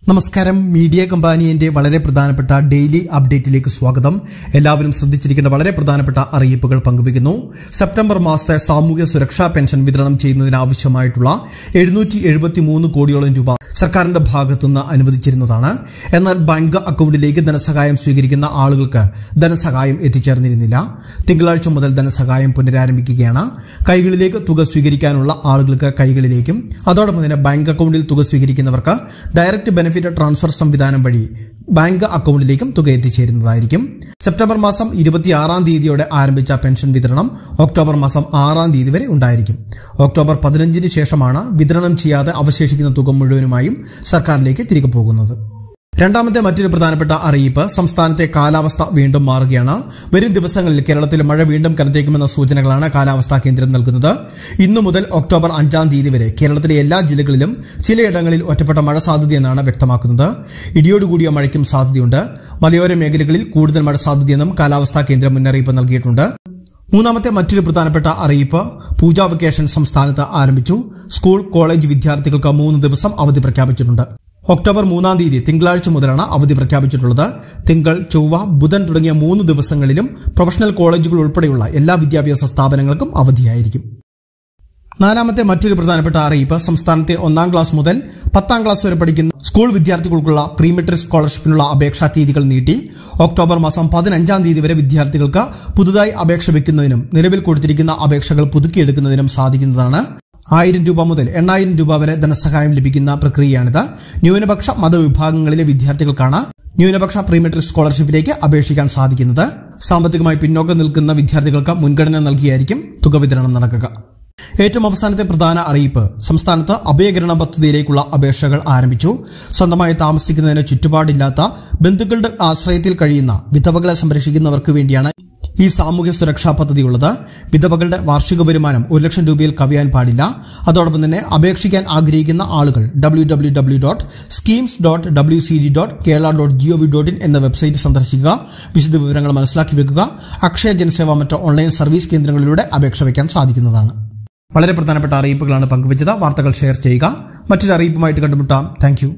നമസ്കാരം മീഡിയ കമ്പാനിയുടെ വളരെ പ്രധാനപ്പെട്ട ഡെയിലി അപ്ഡേറ്റിലേക്ക് സ്വാഗതം. എല്ലാവരും ശ്രദ്ധിച്ചിരിക്കേണ്ട വളരെ പ്രധാനപ്പെട്ട അറിയിപ്പുകൾ പങ്കുവയ്ക്കുന്നു. സെപ്റ്റംബർ മാസത്തെ സാമൂഹ്യ സുരക്ഷാ പെൻഷൻ വിതരണം ചെയ്യുന്നതിനാവശ്യമായിട്ടുള്ള 773 കോടിയോളം രൂപ സർക്കാരിന്റെ ഭാഗത്തുനിന്ന് അനുവദിച്ചിരുന്നതാണ്. എന്നാൽ ബാങ്ക് അക്കൌണ്ടിലേക്ക് ധനസഹായം സ്വീകരിക്കുന്ന ആളുകൾക്ക് ധനസഹായം എത്തിച്ചേർന്നിരുന്നില്ല. തിങ്കളാഴ്ച മുതൽ ധനസഹായം പുനരാരംഭിക്കുകയാണ്. കൈകളിലേക്ക് തുക സ്വീകരിക്കാനുള്ള ആളുകൾക്ക് കൈകളിലേക്കും അതോടൊപ്പം തന്നെ ബാങ്ക് അക്കൌണ്ടിൽ തുക സ്വീകരിക്കുന്നവർക്ക് ഡയറക്റ്റ് ബെനിഫിറ്റ് ട്രാൻസ്ഫർ സംവിധാനം വഴി ബാങ്ക് അക്കൌണ്ടിലേക്കും തുക എത്തിച്ചേരുന്നതായിരിക്കും. സെപ്റ്റംബർ മാസം 26-ാം തീയതിയോടെ ആരംഭിച്ച പെൻഷൻ വിതരണം ഒക്ടോബർ മാസം 6-ാം തീയതി വരെ ഉണ്ടായിരിക്കും. ഒക്ടോബർ 15-ന് ശേഷമാണ് വിതരണം ചെയ്യാതെ അവശേഷിക്കുന്ന തുക മുഴുവനുമായും സർക്കാരിലേക്ക് തിരികെ പോകുന്നത്. രണ്ടാമത്തെ മറ്റൊരു പ്രധാനപ്പെട്ട അറിയിപ്പ്, സംസ്ഥാനത്തെ കാലാവസ്ഥ വീണ്ടും മാറുകയാണ്. വരും ദിവസങ്ങളിൽ കേരളത്തിൽ മഴ വീണ്ടും കനത്തേക്കുമെന്ന സൂചനകളാണ് കാലാവസ്ഥാ കേന്ദ്രം നൽകുന്നത്. ഇന്നു മുതൽ ഒക്ടോബർ 5-ാം തീയതി വരെ കേരളത്തിലെ എല്ലാ ജില്ലകളിലും ചിലയിടങ്ങളിൽ ഒറ്റപ്പെട്ട മഴ സാധ്യതയെന്നാണ് വ്യക്തമാക്കുന്നത്. ഇടിയോടുകൂടിയ മഴയ്ക്കും സാധ്യതയുണ്ട്. മലയോര മേഖലകളിൽ കൂടുതൽ മഴ സാധ്യതയെന്നും കാലാവസ്ഥാ കേന്ദ്രം മുന്നറിയിപ്പ് നൽകിയിട്ടുണ്ട്. മൂന്നാമത്തെ മറ്റൊരു പ്രധാനപ്പെട്ട അറിയിപ്പ്, പൂജ വെക്കേഷൻ സംസ്ഥാനത്ത് ആരംഭിച്ചു. സ്കൂൾ കോളേജ് വിദ്യാർത്ഥികൾക്ക് 3 ദിവസം അവധി പ്രഖ്യാപിച്ചിട്ടുണ്ട്. ഒക്ടോബർ 3-ാം തീയതി തിങ്കളാഴ്ച മുതലാണ് അവധി പ്രഖ്യാപിച്ചിട്ടുള്ളത്. തിങ്കൾ, ചൊവ്വ, ബുധൻ തുടങ്ങിയ 3 ദിവസങ്ങളിലും പ്രൊഫഷണൽ കോളേജുകൾ ഉൾപ്പെടെയുള്ള എല്ലാ വിദ്യാഭ്യാസ സ്ഥാപനങ്ങൾക്കും അവധിയായിരിക്കും. നാലാമത്തെ മറ്റൊരു പ്രധാനപ്പെട്ട അറിയിപ്പ്, സംസ്ഥാനത്തെ 1-ാം ക്ലാസ് മുതൽ 10-ാം ക്ലാസ് വരെ പഠിക്കുന്ന സ്കൂൾ വിദ്യാർത്ഥികൾക്കുള്ള പ്രീ മെട്രിക് സ്കോളർഷിപ്പിനുള്ള അപേക്ഷാ തീയതികൾ നീട്ടി. ഒക്ടോബർ മാസം 15-ാം തീയതി വരെ വിദ്യാർത്ഥികൾക്ക് പുതുതായി അപേക്ഷ വയ്ക്കുന്നതിനും നിലവിൽ കൊടുത്തിരിക്കുന്ന അപേക്ഷകൾ പുതുക്കിയെടുക്കുന്നതിനും സാധിക്കുന്നതാണ്. 1000 രൂപ മുതൽ 8000 രൂപ വരെ ധനസഹായം ലഭിക്കുന്ന പ്രക്രിയയാണിത്. ന്യൂനപക്ഷ മതവിഭാഗങ്ങളിലെ വിദ്യാർത്ഥികൾക്കാണ് ന്യൂനപക്ഷ പ്രീ മെട്രിക് സ്കോളർഷിപ്പിലേക്ക് അപേക്ഷിക്കാൻ സാധിക്കുന്നത്. സാമ്പത്തികമായി പിന്നോക്കം നിൽക്കുന്ന വിദ്യാർത്ഥികൾക്ക് മുൻഗണന നൽകിയായിരിക്കും തുക വിതരണം നടക്കുക. ഏറ്റവും അവസാനത്തെ പ്രധാന അറിയിപ്പ്, സംസ്ഥാനത്ത് അഭയകിരണ പദ്ധതിയിലേക്കുള്ള അപേക്ഷകൾ ആരംഭിച്ചു. സ്വന്തമായി താമസിക്കുന്നതിന് ചുറ്റുപാടില്ലാത്ത ബന്ധുക്കളുടെ ആശ്രയത്തിൽ കഴിയുന്ന വിധവകളെ സംരക്ഷിക്കുന്നവർക്ക് വേണ്ടിയാണ് ഈ സാമൂഹ്യ സുരക്ഷാ പദ്ധതിയുള്ളത്. വിധവകളുടെ വാർഷിക വരുമാനം 1 ലക്ഷം രൂപയിൽ കവിയാൻ പാടില്ല. അതോടൊപ്പം തന്നെ അപേക്ഷിക്കാൻ ആഗ്രഹിക്കുന്ന ആളുകൾ www.schemes.wcd.kerala.gov.in എന്ന വെബ്സൈറ്റ് സന്ദർശിക്കുക. വിശദ വിവരങ്ങൾ മനസ്സിലാക്കി വെക്കുക. അക്ഷയ ജനസേവ മറ്റ് ഓൺലൈൻ സർവീസ് കേന്ദ്രങ്ങളിലൂടെ അപേക്ഷ വയ്ക്കാൻ സാധിക്കുന്നതാണ്. വളരെ പ്രധാനപ്പെട്ട അറിയിപ്പുകളാണ് പങ്കുവച്ചത്. വാർത്തകൾ ഷെയർ ചെയ്യുക. മറ്റൊരു അറിയിപ്പുമായിട്ട് കണ്ടുമുട്ടാം. Thank you.